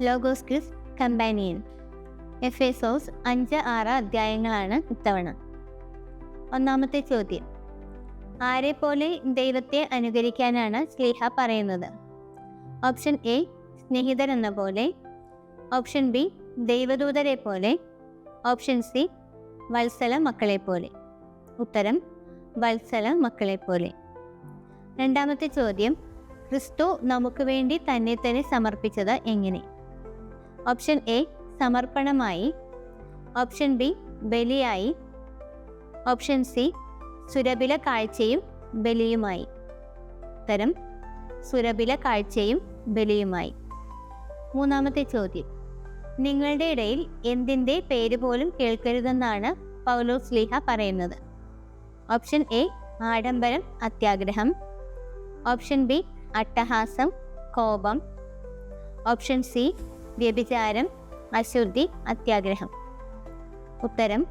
Logos quiz companion. Ephesus 5-6 അധ്യായങ്ങളാണ് ഇത്തവണ. ഒന്നാമത്തെ ചോദ്യം, ആരെപ്പോലെ ദൈവത്തെ അനുകരിക്കാനാണ് ശ്ലീഹ പറയുന്നത്? ഓപ്ഷൻ എ, സ്നേഹിതരെന്ന പോലെ. ഓപ്ഷൻ ബി, ദൈവദൂതരെ പോലെ. ഓപ്ഷൻ സി, വത്സല മക്കളെ പോലെ. ഉത്തരം വത്സല മക്കളെ പോലെ. രണ്ടാമത്തെ ചോദ്യം, ക്രിസ്തു നമുക്ക് വേണ്ടി തന്നെ തന്നെ സമർപ്പിച്ചത് എങ്ങനെ? ഓപ്ഷൻ എ, സമർപ്പണമായി. ഓപ്ഷൻ ബി, ബലിയായി. ഓപ്ഷൻ സി, സുരഭില കാഴ്ചയും ബലിയുമായി. ഉത്തരം സുരഭില കാഴ്ചയും ബലിയുമായി. മൂന്നാമത്തെ ചോദ്യം, നിങ്ങളുടെ ഇടയിൽ എന്തിൻ്റെ പേര് പോലും കേൾക്കരുതെന്നാണ് പൗലോസ് ശ്ലീഹ പറയുന്നത്? ഓപ്ഷൻ എ, ആഡംബരം, അത്യാഗ്രഹം. ഓപ്ഷൻ ബി, അട്ടഹാസം, കോപം. ഓപ്ഷൻ സി, വ്യഭിചാരം, അശുദ്ധി, അത്യാഗ്രഹം. ഉത്തരം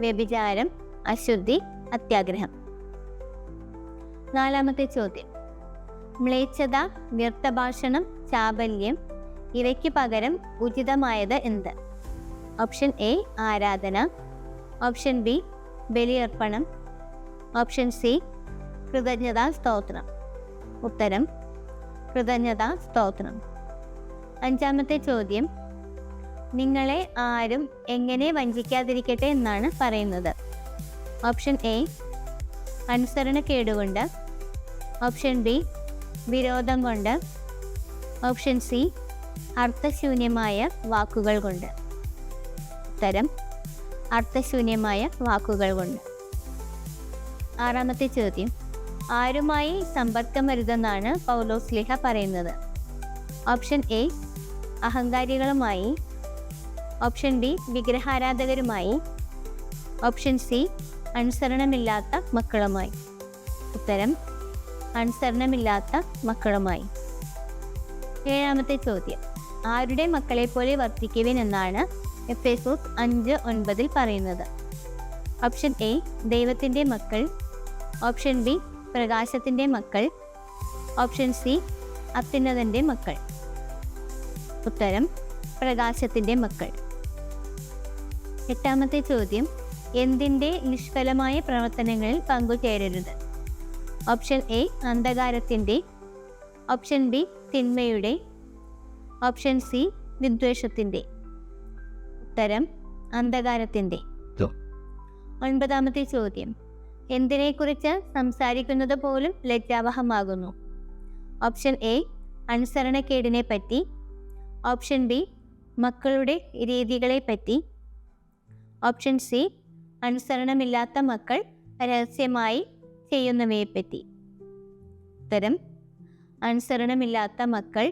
വ്യഭിചാരം, അശുദ്ധി, അത്യാഗ്രഹം. നാലാമത്തെ ചോദ്യം, മ്ലേച്ഛത, വ്യർത്ഥഭാഷണം, ചാബല്യം ഇവയ്ക്ക് പകരം ഉചിതമായത് എന്ത്? ഓപ്ഷൻ എ, ആരാധന. ഓപ്ഷൻ ബി, ബലിയർപ്പണം. ഓപ്ഷൻ സി, കൃതജ്ഞതാ സ്തോത്രം. ഉത്തരം കൃതജ്ഞതാ സ്തോത്രം. അഞ്ചാമത്തെ ചോദ്യം, നിങ്ങളെ ആരും എങ്ങനെ വഞ്ചിക്കാതിരിക്കട്ടെ എന്നാണ് പറയുന്നത്? ഓപ്ഷൻ എ, അനുസരണക്കേടുകൊണ്ട്. ഓപ്ഷൻ ബി, വിരോധം കൊണ്ട്. ഓപ്ഷൻ സി, അർത്ഥശൂന്യമായ വാക്കുകൾ കൊണ്ട്. ഉത്തരം അർത്ഥശൂന്യമായ വാക്കുകൾ കൊണ്ട്. ആറാമത്തെ ചോദ്യം, ആരുമായി സമ്പർക്കം വരുതെന്നാണ് പൗലോസ് ശ്ലീഹ പറയുന്നത്? ഓപ്ഷൻ എ, അഹങ്കാരികളുമായി. ഓപ്ഷൻ ബി, വിഗ്രഹാരാധകരുമായി. ഓപ്ഷൻ സി, അനുസരണമില്ലാത്ത മക്കളുമായി. ഉത്തരം അനുസരണമില്ലാത്ത മക്കളുമായി. ഏഴാമത്തെ ചോദ്യം, ആരുടെ മക്കളെ പോലെ വർത്തിക്കുവിൻ എന്നാണ് എഫേസോസ് 5:9 പറയുന്നത്? ഓപ്ഷൻ എ, ദൈവത്തിൻ്റെ മക്കൾ. ഓപ്ഷൻ ബി, പ്രകാശത്തിൻ്റെ മക്കൾ. ഓപ്ഷൻ സി, അത്യുന്നതൻ്റെ മക്കൾ. ഉത്തരം പ്രകാശത്തിൻ്റെ മക്കൾ. എട്ടാമത്തെ ചോദ്യം, എന്തിൻ്റെ നിഷ്ഫലമായ പ്രവർത്തനങ്ങളിൽ പങ്കുചേരരുത്? ഓപ്ഷൻ എ, അന്ധകാരത്തിൻ്റെ. ഓപ്ഷൻ ബി, തിന്മയുടെ. ഓപ്ഷൻ സി, വിദ്വേഷത്തിൻ്റെ. ഉത്തരം അന്ധകാരത്തിൻ്റെ. ഒൻപതാമത്തെ ചോദ്യം, എന്തിനെക്കുറിച്ച് സംസാരിക്കുന്നത് പോലും ലജ്ജാവഹമാകുന്നു? ഓപ്ഷൻ എ, അനുസരണക്കേടിനെ പറ്റി. ഓപ്ഷൻ ബി, മക്കളുടെ രീതികളെ പറ്റി. ഓപ്ഷൻ സി, അനുസരണമില്ലാത്ത മക്കൾ രഹസ്യമായി ചെയ്യുന്നവയെപ്പറ്റി. ഉത്തരം അനുസരണമില്ലാത്ത മക്കൾ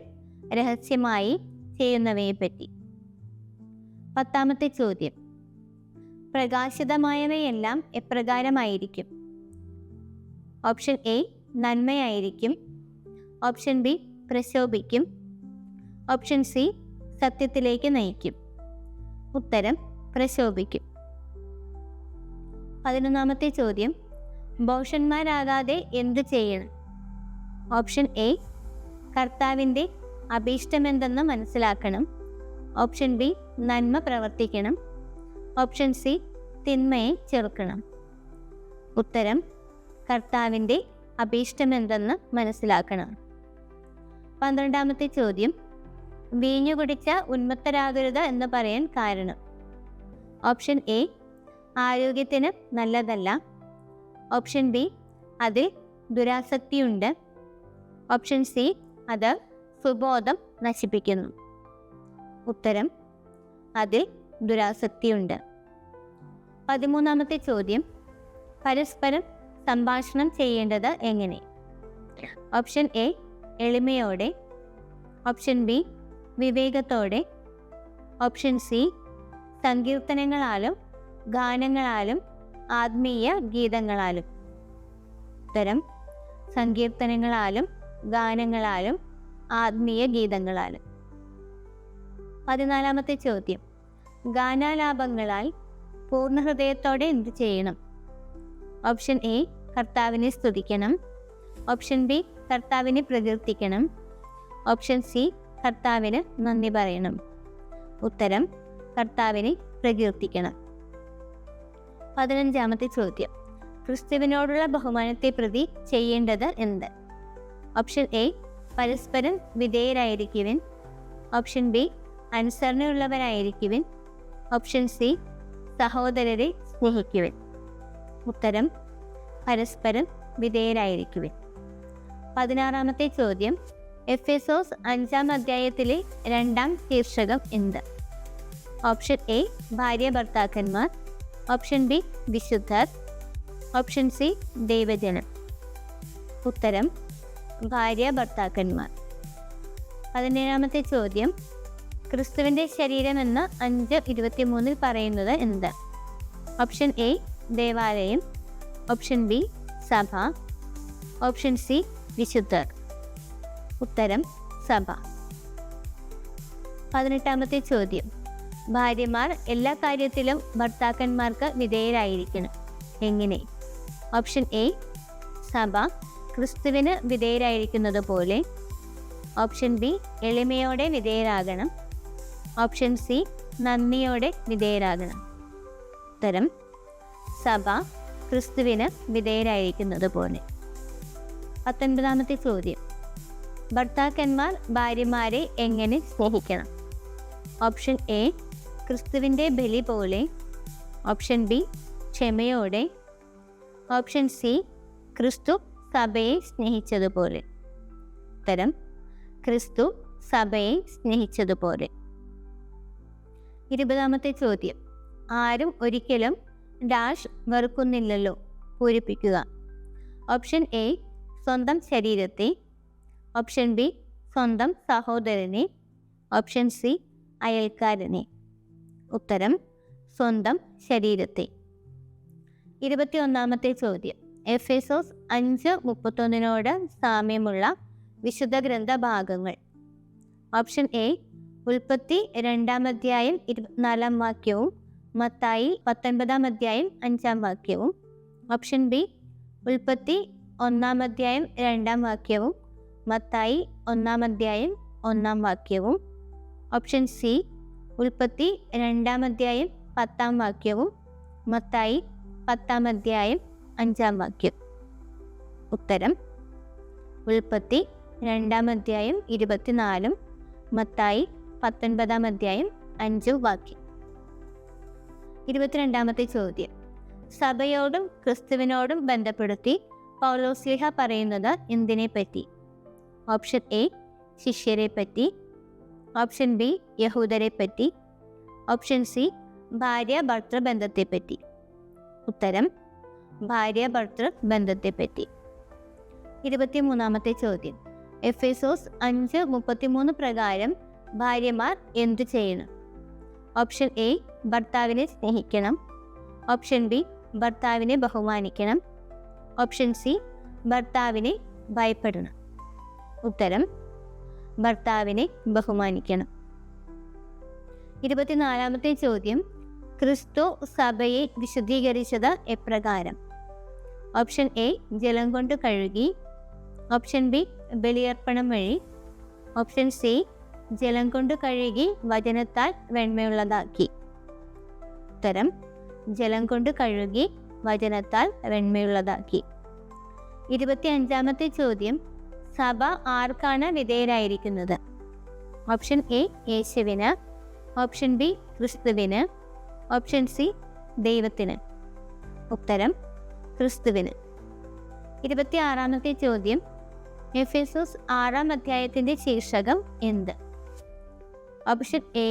രഹസ്യമായി ചെയ്യുന്നവയെപ്പറ്റി. പത്താമത്തെ ചോദ്യം, പ്രകാശിതമായവയെല്ലാം എപ്രകാരമായിരിക്കും? ഓപ്ഷൻ എ, നന്മയായിരിക്കും. ഓപ്ഷൻ ബി, പ്രശോഭിക്കും. ഓപ്ഷൻ സി, സത്യത്തിലേക്ക് നയിക്കും. ഉത്തരം പ്രശോഭിക്കും. 11ാമത്തെ ചോദ്യം, ഭോഷന്മാരാകാതെ എന്തു ചെയ്യണം? ഓപ്ഷൻ എ, കർത്താവിൻ്റെ അഭീഷ്ടമെന്തെന്ന് മനസ്സിലാക്കണം. ഓപ്ഷൻ ബി, നന്മ പ്രവർത്തിക്കണം. ഓപ്ഷൻ സി, തിന്മയെ ചെറുക്കണം. ഉത്തരം കർത്താവിൻ്റെ അഭീഷ്ടമെന്തെന്ന് മനസ്സിലാക്കണം. 12ാമത്തെ ചോദ്യം, വീഞ്ഞു കുടിച്ച ഉന്മത്തരാകരുത് എന്ന് പറയാൻ കാരണം? ഓപ്ഷൻ എ, ആരോഗ്യത്തിന് നല്ലതല്ല. ഓപ്ഷൻ ബി, അതിൽ ദുരാസക്തിയുണ്ട്. ഓപ്ഷൻ സി, അത് സുബോധം നശിപ്പിക്കുന്നു. ഉത്തരം അതിൽ ദുരാസക്തിയുണ്ട്. 13ാമത്തെ ചോദ്യം, പരസ്പരം സംഭാഷണം ചെയ്യേണ്ടത് എങ്ങനെ? ഓപ്ഷൻ എ, എളിമയോടെ. ഓപ്ഷൻ ബി, വിവേകത്തോടെ. ഓപ്ഷൻ സി, സങ്കീർത്തനങ്ങളാലും ഗാനങ്ങളാലും ആത്മീയ ഗീതങ്ങളാലും. ഉത്തരം സങ്കീർത്തനങ്ങളാലും ഗാനങ്ങളാലും ആത്മീയ ഗീതങ്ങളാലും. 14ാമത്തെ ചോദ്യം, ഗാനാലാപങ്ങളാൽ പൂർണ്ണ ഹൃദയത്തോടെ എന്ത് ചെയ്യണം? ഓപ്ഷൻ എ, കർത്താവിനെ സ്തുതിക്കണം. ഓപ്ഷൻ ബി, കർത്താവിനെ പ്രകീർത്തിക്കണം. ഓപ്ഷൻ സി, കർത്താവിന് നന്ദി പറയണം? ഉത്തരം കർത്താവിനെ പ്രകീർത്തിക്കണം. 15-ാമത്തെ ചോദ്യം. ക്രിസ്തുവിനോടുള്ള ബഹുമാനത്തെ പ്രതി ചെയ്യേണ്ടത് എന്ത്? ഓപ്ഷൻ എ പരസ്പരം വിധേയരായിരിക്കുവിൻ. ഓപ്ഷൻ ബി അനുസരണയുള്ളവരായിരിക്കുവിൻ. ഓപ്ഷൻ സി സഹോദരരെ സ്നേഹിക്കുവിൻ. ഉത്തരം പരസ്പരം വിധേയരായിരിക്കുവിൻ. 16-ാമത്തെ ചോദ്യം. എഫേസോസ് 5-ാം അധ്യായത്തിലെ 2-ാം ശീർഷകം എന്ത്? ഓപ്ഷൻ എ ഭാര്യ ഭർത്താക്കന്മാർ. ഓപ്ഷൻ ബി വിശുദ്ധർ. ഓപ്ഷൻ സി ദൈവജനം. ഉത്തരം ഭാര്യ ഭർത്താക്കന്മാർ. 17-ാമത്തെ ചോദ്യം. ക്രിസ്തുവിൻ്റെ ശരീരം എന്ന് 5:23 പറയുന്നത് എന്ത്? ഓപ്ഷൻ എ ദേവാലയം. ഓപ്ഷൻ ബി സഭ. ഓപ്ഷൻ സി വിശുദ്ധർ. ഉത്തരം സഭ. 18-ാമത്തെ ചോദ്യം. ഭാര്യമാർ എല്ലാ കാര്യത്തിലും ഭർത്താക്കന്മാർക്ക് വിധേയരായിരിക്കണം. എങ്ങനെ? ഓപ്ഷൻ എ സഭ ക്രിസ്തുവിന് വിധേയരായിരിക്കുന്നത് പോലെ. ഓപ്ഷൻ ബി എളിമയോടെ വിധേയരാകണം. ഓപ്ഷൻ സി നന്ദിയോടെ വിധേയരാകണം. ഉത്തരം സഭ ക്രിസ്തുവിന് വിധേയരായിരിക്കുന്നത് പോലെ. 19-ാമത്തെ ചോദ്യം. ഭർത്താക്കന്മാർ ഭാര്യമാരെ എങ്ങനെ സ്നേഹിക്കണം? ഓപ്ഷൻ എ ക്രിസ്തുവിൻ്റെ ബലി പോലെ. ഓപ്ഷൻ ബി ക്ഷമയോടെ. ഓപ്ഷൻ സി ക്രിസ്തു സഭയെ സ്നേഹിച്ചതുപോലെ. ഉത്തരം ക്രിസ്തു സഭയെ സ്നേഹിച്ചതുപോലെ. 20-ാമത്തെ ചോദ്യം. ആരും ഒരിക്കലും ഡാഷ് വെറുക്കുന്നില്ലല്ലോ, പൂരിപ്പിക്കുക. ഓപ്ഷൻ എ സ്വന്തം ശരീരത്തെ. ഓപ്ഷൻ ബി സ്വന്തം സഹോദരനെ. ഓപ്ഷൻ സി അയൽക്കാരനെ. ഉത്തരം സ്വന്തം ശരീരത്തെ. 21-ാമത്തെ ചോദ്യം. എഫേസോസ് 5:31 സാമ്യമുള്ള വിശുദ്ധ ഗ്രന്ഥ ഭാഗങ്ങൾ. ഓപ്ഷൻ എ ഉൽപ്പത്തി 2-ാം അധ്യായം 24-ാം വാക്യവും മത്തായി 19-ാം അധ്യായം 5-ാം വാക്യവും. ഓപ്ഷൻ ബി ഉൽപ്പത്തി 1-ാം അധ്യായം 2-ാം വാക്യവും മത്തായി 1-ാം അധ്യായം 1-ാം വാക്യവും. ഓപ്ഷൻ സി ഉൽപ്പത്തി 2-ാം അധ്യായം 10-ാം വാക്യവും മത്തായി 10-ാം അധ്യായം 5-ാം വാക്യം. ഉത്തരം ഉൽപ്പത്തി 2-ാം അധ്യായം 24-ഉം മത്തായി 19-ാം അധ്യായം 5 വാക്യം. 22-ാമത്തെ ചോദ്യം. സഭയോടും ക്രിസ്തുവിനോടും ബന്ധപ്പെടുത്തി പൗലോസ്ലീഹ പറയുന്നത് എന്തിനെ പറ്റി? ഓപ്ഷൻ എ ശിഷ്യരെ പറ്റി. ഓപ്ഷൻ ബി യഹൂദരെ പറ്റി. ഓപ്ഷൻ സി ഭാര്യ ഭർത്തൃ ബന്ധത്തെപ്പറ്റി. ഉത്തരം ഭാര്യ ഭർത്തൃ ബന്ധത്തെപ്പറ്റി. 23-ാമത്തെ ചോദ്യം. എഫേസോസ് 5:33 പ്രകാരം ഭാര്യമാർ എന്തു ചെയ്യണം? ഓപ്ഷൻ എ ഭർത്താവിനെ സ്നേഹിക്കണം. ഓപ്ഷൻ ബി ഭർത്താവിനെ ബഹുമാനിക്കണം. ഓപ്ഷൻ സി ഭർത്താവിനെ ഭയപ്പെടണം. ഉത്തരം ഭർത്താവിനെ ബഹുമാനിക്കണം. 24-ാമത്തെ ചോദ്യം. ക്രിസ്തു സഭയെ വിശുദ്ധീകരിച്ചത് എപ്രകാരം? ഓപ്ഷൻ എ ജലം കൊണ്ട് കഴുകി. ഓപ്ഷൻ ബി ബലിയർപ്പണം വഴി. ഓപ്ഷൻ സി ജലം കൊണ്ട് കഴുകി വചനത്താൽ വെണ്മയുള്ളതാക്കി. ഉത്തരം ജലം കൊണ്ട് കഴുകി വചനത്താൽ വെണ്മയുള്ളതാക്കി. 25-ാമത്തെ ചോദ്യം. സഭ ആർക്കാണ് വിധേയരായിരിക്കുന്നത്? ഓപ്ഷൻ എ യേശുവിന്. ഓപ്ഷൻ ബി ക്രിസ്തുവിന്. ഓപ്ഷൻ സി ദൈവത്തിന്. ഉത്തരം ക്രിസ്തുവിന്. 26-ാമത്തെ ചോദ്യം. എഫേസോസ് 6-ാം അധ്യായത്തിൻ്റെ ശീർഷകം എന്ത്? ഓപ്ഷൻ എ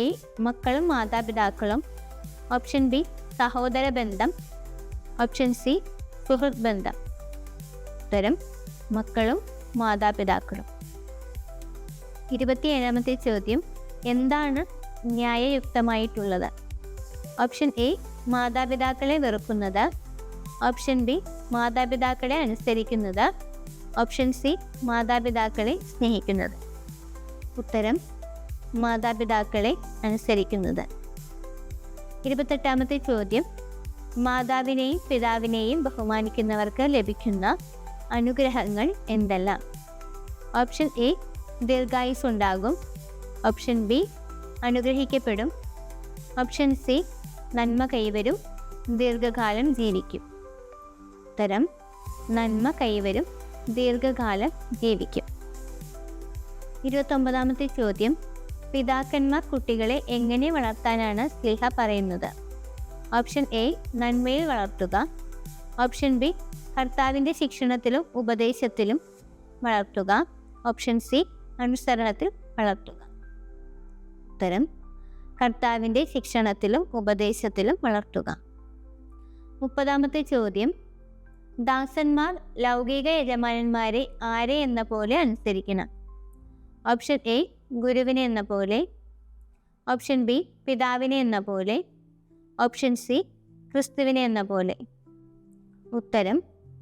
മക്കളും മാതാപിതാക്കളും. ഓപ്ഷൻ ബി സഹോദര ബന്ധം. ഓപ്ഷൻ സി സുഹൃത്ത് ബന്ധം. ഉത്തരം മക്കളും മാതാപിതാക്കളും. 27-ാമത്തെ ചോദ്യം. എന്താണ് ന്യായയുക്തമായിട്ടുള്ളത്? ഓപ്ഷൻ എ മാതാപിതാക്കളെ വെറുക്കുന്നത്. ഓപ്ഷൻ ബി മാതാപിതാക്കളെ അനുസരിക്കുന്നത്. ഓപ്ഷൻ സി മാതാപിതാക്കളെ സ്നേഹിക്കുന്നത്. ഉത്തരം മാതാപിതാക്കളെ അനുസരിക്കുന്നത്. 28-ാമത്തെ ചോദ്യം. മാതാവിനെയും പിതാവിനെയും ബഹുമാനിക്കുന്നവർക്ക് ലഭിക്കുന്ന അനുഗ്രഹങ്ങൾ എന്തെല്ലാം? ഓപ്ഷൻ എ ദീർഘായുസ് ഉണ്ടാകും. ഓപ്ഷൻ ബി അനുഗ്രഹിക്കപ്പെടും. ഓപ്ഷൻ സി നന്മ കൈവരും, ദീർഘകാലം ജീവിക്കും. ഉത്തരം നന്മ കൈവരും, ദീർഘകാലം ജീവിക്കും. 29ാമത്തെ ചോദ്യം, പിതാക്കന്മാർ കുട്ടികളെ എങ്ങനെ വളർത്താനാണ് സ്ലീഹ പറയുന്നത്? ഓപ്ഷൻ എ നന്മയിൽ വളർത്തുക. ഓപ്ഷൻ ബി കർത്താവിൻ്റെ ശിക്ഷണത്തിലും ഉപദേശത്തിലും വളർത്തുക. ഓപ്ഷൻ സി അനുസരണത്തിൽ വളർത്തുക. ഉത്തരം കർത്താവിൻ്റെ ശിക്ഷണത്തിലും ഉപദേശത്തിലും വളർത്തുക. 30ാമത്തെ ചോദ്യം, ദാസന്മാർ ലൗകിക യജമാനന്മാരെ ആരെ എന്ന പോലെ അനുസരിക്കണം? ഓപ്ഷൻ എ ഗുരുവിനെ എന്ന പോലെ. ഓപ്ഷൻ ബി പിതാവിനെ എന്ന പോലെ. ഓപ്ഷൻ സി ക്രിസ്തുവിനെ എന്ന പോലെ. ഉത്തരം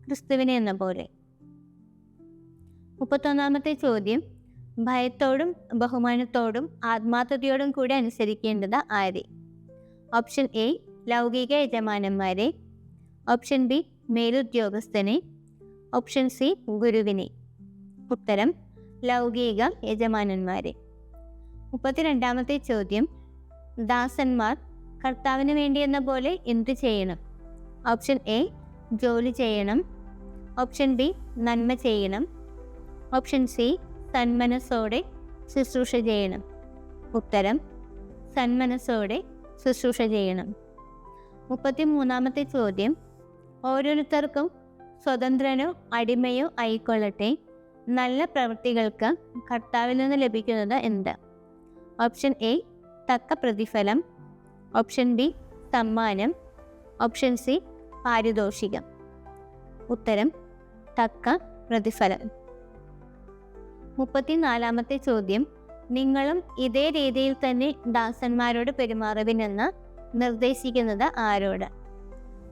ക്രിസ്തുവിനെ എന്ന പോലെ. 31ാമത്തെ ചോദ്യം, ഭയത്തോടും ബഹുമാനത്തോടും ആത്മാർത്ഥതയോടും കൂടി അനുസരിക്കേണ്ടത് ആരെ? ഓപ്ഷൻ എ ലൗകിക യജമാനന്മാരെ. ഓപ്ഷൻ ബി മേലുദ്യോഗസ്ഥനെ. ഓപ്ഷൻ സി ഗുരുവിനെ. ഉത്തരം ലൗകിക യജമാനന്മാരെ. 32ാമത്തെ ചോദ്യം, ദാസന്മാർ കർത്താവിന് വേണ്ടി എന്ന പോലെ എന്ത് ചെയ്യണം? ഓപ്ഷൻ എ ജോലി ചെയ്യണം. ഓപ്ഷൻ ബി നന്മ ചെയ്യണം. ഓപ്ഷൻ സി സന്മനസ്സോടെ ശുശ്രൂഷ ചെയ്യണം. ഉത്തരം സന്മനസ്സോടെ ശുശ്രൂഷ ചെയ്യണം. 33ാമത്തെ ചോദ്യം, ഓരോരുത്തർക്കും സ്വതന്ത്രനോ അടിമയോ ആയിക്കൊള്ളട്ടെ, നല്ല പ്രവൃത്തികൾക്ക് കർത്താവിൽ നിന്ന് ലഭിക്കുന്നത് എന്ത്? ഓപ്ഷൻ എ തക്ക പ്രതിഫലം. ഓപ്ഷൻ ബി സമ്മാനം. ഓപ്ഷൻ സി പാരിതോഷികം. ഉത്തരം തക്ക പ്രതിഫലം. 34ാമത്തെ ചോദ്യം, നിങ്ങളും ഇതേ രീതിയിൽ തന്നെ ദാസന്മാരോട് പെരുമാറുവിനെന്ന് നിർദ്ദേശിക്കുന്നത് ആരോട്?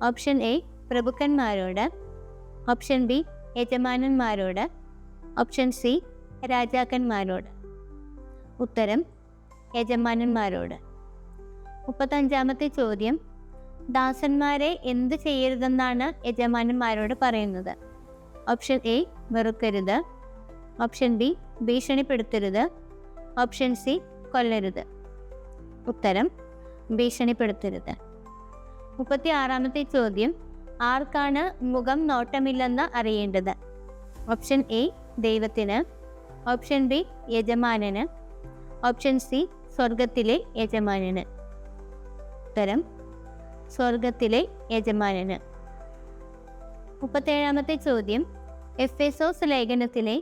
ഓപ്ഷൻ എ പ്രഭുക്കന്മാരോട്. ഓപ്ഷൻ ബി യജമാനന്മാരോട്. ഓപ്ഷൻ സി രാജാക്കന്മാരോട്. ഉത്തരം യജമാനന്മാരോട്. 35ാമത്തെ ചോദ്യം, ദാസന്മാരെ എന്ത് ചെയ്യരുതെന്നാണ് യജമാനന്മാരോട് പറയുന്നത്? ഓപ്ഷൻ എ വെറുക്കരുത്. ഓപ്ഷൻ ബി ഭീഷണിപ്പെടുത്തരുത്. ഓപ്ഷൻ സി കൊല്ലരുത്. ഉത്തരം ഭീഷണിപ്പെടുത്തരുത്. 36ാമത്തെ ചോദ്യം, ആർക്കാണ് മുഖം നോട്ടമില്ലെന്ന് അറിയേണ്ടത്? ഓപ്ഷൻ എ ദൈവത്തിന്. ഓപ്ഷൻ ബി യജമാനന്. ഓപ്ഷൻ സി സ്വർഗത്തിലെ യജമാനന്. ഉത്തരം സ്വർഗത്തിലെ യജമാനന്. 37ാമത്തെ ചോദ്യം, എഫേസോസ് ലേഖനത്തിലെ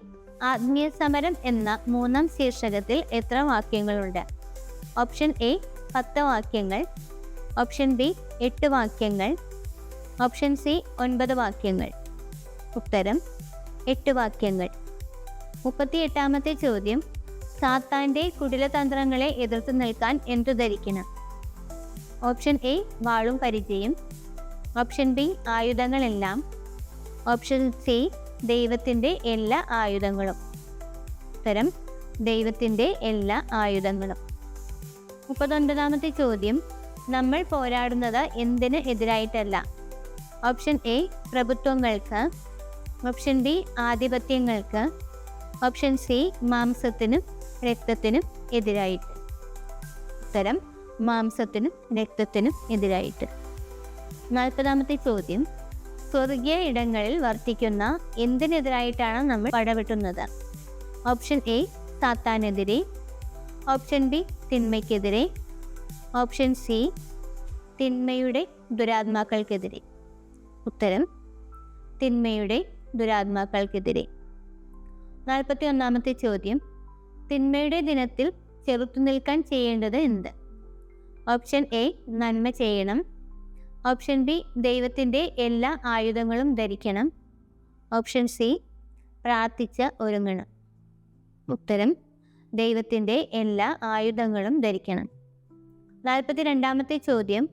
ആത്മീയ സമരം എന്ന 3ാം ശീർഷകത്തിൽ എത്ര വാക്യങ്ങളുണ്ട്? ഓപ്ഷൻ എ 10 വാക്യങ്ങൾ. ഓപ്ഷൻ ബി 8 വാക്യങ്ങൾ. ഓപ്ഷൻ സി 9 വാക്യങ്ങൾ. ഉത്തരം 8 വാക്യങ്ങൾ. 38ാമത്തെ ചോദ്യം, സാത്താൻ്റെ കുടിലതന്ത്രങ്ങളെ എതിർത്ത് നിൽക്കാൻ എന്തു ധരിക്കണം? ഓപ്ഷൻ എ വാളും പരിചയും. ഓപ്ഷൻ ബി ആയുധങ്ങളെല്ലാം. ഓപ്ഷൻ സി ദൈവത്തിൻ്റെ എല്ലാ ആയുധങ്ങളും. ഉത്തരം ദൈവത്തിൻ്റെ എല്ലാ ആയുധങ്ങളും. 39ാമത്തെ ചോദ്യം, നമ്മൾ പോരാടുന്നത് എന്തിന് എതിരായിട്ടല്ല? ഓപ്ഷൻ എ പ്രഭുത്വങ്ങൾക്ക്. ഓപ്ഷൻ ബി ആധിപത്യങ്ങൾക്ക്. ഓപ്ഷൻ സി മാംസത്തിനും രക്തത്തിനും എതിരായിട്ട്. ഉത്തരം മാംസത്തിനും രക്തത്തിനും എതിരായിട്ട്. 40ാമത്തെ ചോദ്യം, സ്വർഗീയ ഇടങ്ങളിൽ വർത്തിക്കുന്ന എന്തിനെതിരായിട്ടാണ് നമ്മൾ പടവെട്ടുന്നത്? ഓപ്ഷൻ എ സാത്താനെതിരെ. ഓപ്ഷൻ ബി തിന്മയ്ക്കെതിരെ. ഓപ്ഷൻ സി തിന്മയുടെ ദുരാത്മാക്കൾക്കെതിരെ. ഉത്തരം തിന്മയുടെ ദുരാത്മാക്കൾക്കെതിരെ. 41ാമത്തെ ചോദ്യം, തിന്മയുടെ ദിനത്തിൽ ചെറുത്തുനിൽക്കാൻ ചെയ്യേണ്ടത് എന്ത്? ഓപ്ഷൻ എ നന്മ ചെയ്യണം. ഓപ്ഷൻ ബി ദൈവത്തിൻ്റെ എല്ലാ ആയുധങ്ങളും ധരിക്കണം. ഓപ്ഷൻ സി പ്രാർത്ഥിച്ച് ഒരുങ്ങണം. ഉത്തരം ദൈവത്തിൻ്റെ എല്ലാ ആയുധങ്ങളും ധരിക്കണം. 42ാമത്തെ ചോദ്യം,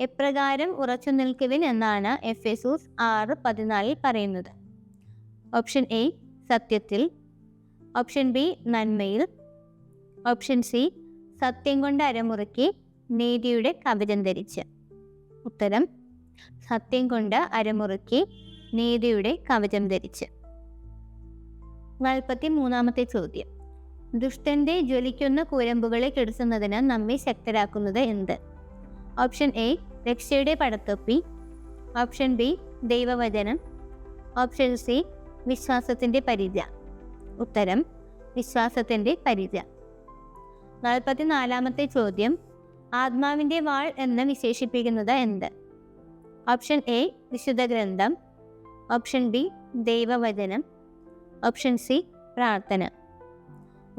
എപ്രകാരം ഉറച്ചു നിൽക്കുവിൻ എന്നാണ് എഫേസോസ് 6:14 പറയുന്നത്? ഓപ്ഷൻ എ സത്യത്തിൽ. ഓപ്ഷൻ ബി നന്മയിൽ. ഓപ്ഷൻ സി സത്യം കൊണ്ട് അരമുറുക്കി നീതിയുടെ കവചം ധരിച്ച്. ഉത്തരം സത്യം കൊണ്ട് അരമുറുക്കി നീതിയുടെ കവചം ധരിച്ച്. 43ാമത്തെ ചോദ്യം, ദുഷ്ടന്റെ ജ്വലിക്കുന്ന കൂരമ്പുകളെ കെടുത്തുന്നതിന് നമ്മെ ശക്തരാക്കുന്നത് എന്ത്? ഓപ്ഷൻ എ രക്ഷയുടെ പടത്തൊപ്പി, ഓപ്ഷൻ ബി ദൈവവചനം, ഓപ്ഷൻ സി വിശ്വാസത്തിൻ്റെ പരിച. ഉത്തരം വിശ്വാസത്തിൻ്റെ പരിച. 44-ാമത്തെ ചോദ്യം, ആത്മാവിൻ്റെ വാൾ എന്ന് വിശേഷിപ്പിക്കുന്നത് എന്ത്? ഓപ്ഷൻ എ വിശുദ്ധ ഗ്രന്ഥം, ഓപ്ഷൻ ബി ദൈവവചനം, ഓപ്ഷൻ സി പ്രാർത്ഥന.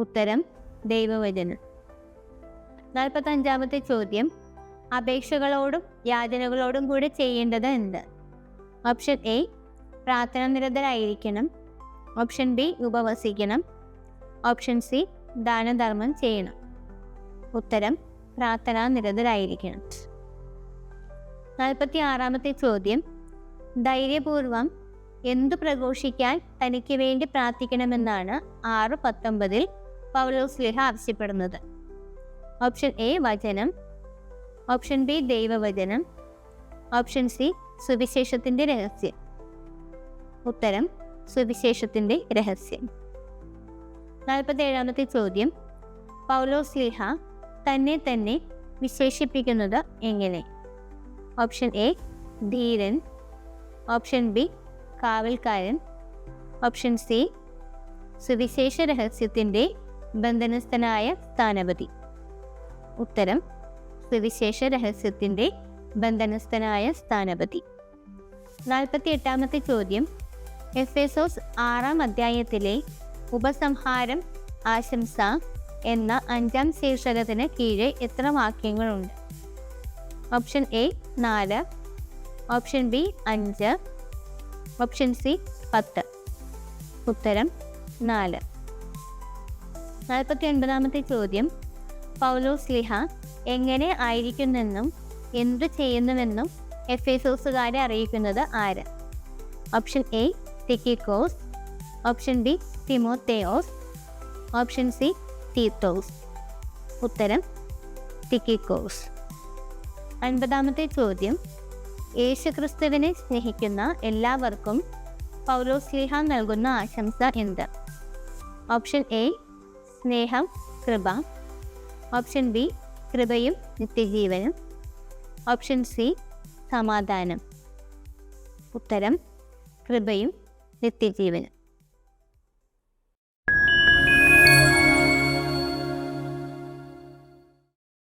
ഉത്തരം ദൈവവചനം. 45-ാമത്തെ ചോദ്യം, അപേക്ഷകളോടും യാചനകളോടും കൂടെ ചെയ്യേണ്ടത് എന്ത്? ഓപ്ഷൻ എ പ്രാർത്ഥന നിരതരായിരിക്കണം, ഓപ്ഷൻ ബി ഉപവസിക്കണം, ഓപ്ഷൻ സി ദാനധർമ്മം ചെയ്യണം. ഉത്തരം പ്രാർത്ഥനാ നിരതരായിരിക്കണം. 46-ാമത്തെ ചോദ്യം, ധൈര്യപൂർവം എന്തു പ്രഘോഷിക്കാൻ തനിക്ക് വേണ്ടി പ്രാർത്ഥിക്കണമെന്നാണ് 6:19 പൗലോസ്ലീഹ ആവശ്യപ്പെടുന്നത്? ഓപ്ഷൻ എ വചനം, ഓപ്ഷൻ ബി ദൈവവചനം, ഓപ്ഷൻ സി സുവിശേഷത്തിൻ്റെ രഹസ്യം. ഉത്തരം സുവിശേഷത്തിൻ്റെ രഹസ്യം. 47-ാമത്തെ ചോദ്യം, പൗലോസ്ലീഹ തന്നെ വിശേഷിപ്പിക്കുന്നത് എങ്ങനെ? ഓപ്ഷൻ എ ധീരൻ, ഓപ്ഷൻ ബി കാവൽക്കാരൻ, ഓപ്ഷൻ സി സുവിശേഷ രഹസ്യത്തിൻ്റെ ബന്ധനസ്ഥനായ സ്ഥാനപതി. ഉത്തരം സുവിശേഷ രഹസ്യത്തിൻ്റെ ബന്ധനസ്ഥനായ സ്ഥാനപതി. 48-ാമത്തെ ചോദ്യം, എഫേസോസ് 6-ാം അധ്യായത്തിലെ ഉപസംഹാരം ആശംസ എന്ന 5-ാം ശീർഷകത്തിന് കീഴെ എത്ര വാക്യങ്ങളുണ്ട്? Option A 4, option B 5, option C 10. ഉത്തരം 4. 49-ാമത്തെ ചോദ്യം, പൗലോസ്ലീഹ എങ്ങനെ ആയിരിക്കുന്നെന്നും എന്തു ചെയ്യുന്നുവെന്നും എഫേസോസുകാരെ അറിയിക്കുന്നത് ആര്? ഓപ്ഷൻ എ തിക്കിക്കോസ്, ഓപ്ഷൻ ബി തിമോത്തേയോസ്, ഓപ്ഷൻ സി തീത്തോസ്. ഉത്തരം തിക്കിക്കോസ്. 50-ാമത്തെ ചോദ്യം, യേശുക്രിസ്തുവിനെ സ്നേഹിക്കുന്ന എല്ലാവർക്കും പൗലോസ്ലീഹ നൽകുന്ന ആശംസ എന്ത്? ഓപ്ഷൻ എ സ്നേഹം, കൃപ, ഓപ്ഷൻ ബി കൃപയും നിത്യജീവനും, ഓപ്ഷൻ സി സമാധാനം. ഉത്തരം കൃപയും നിത്യജീവനും.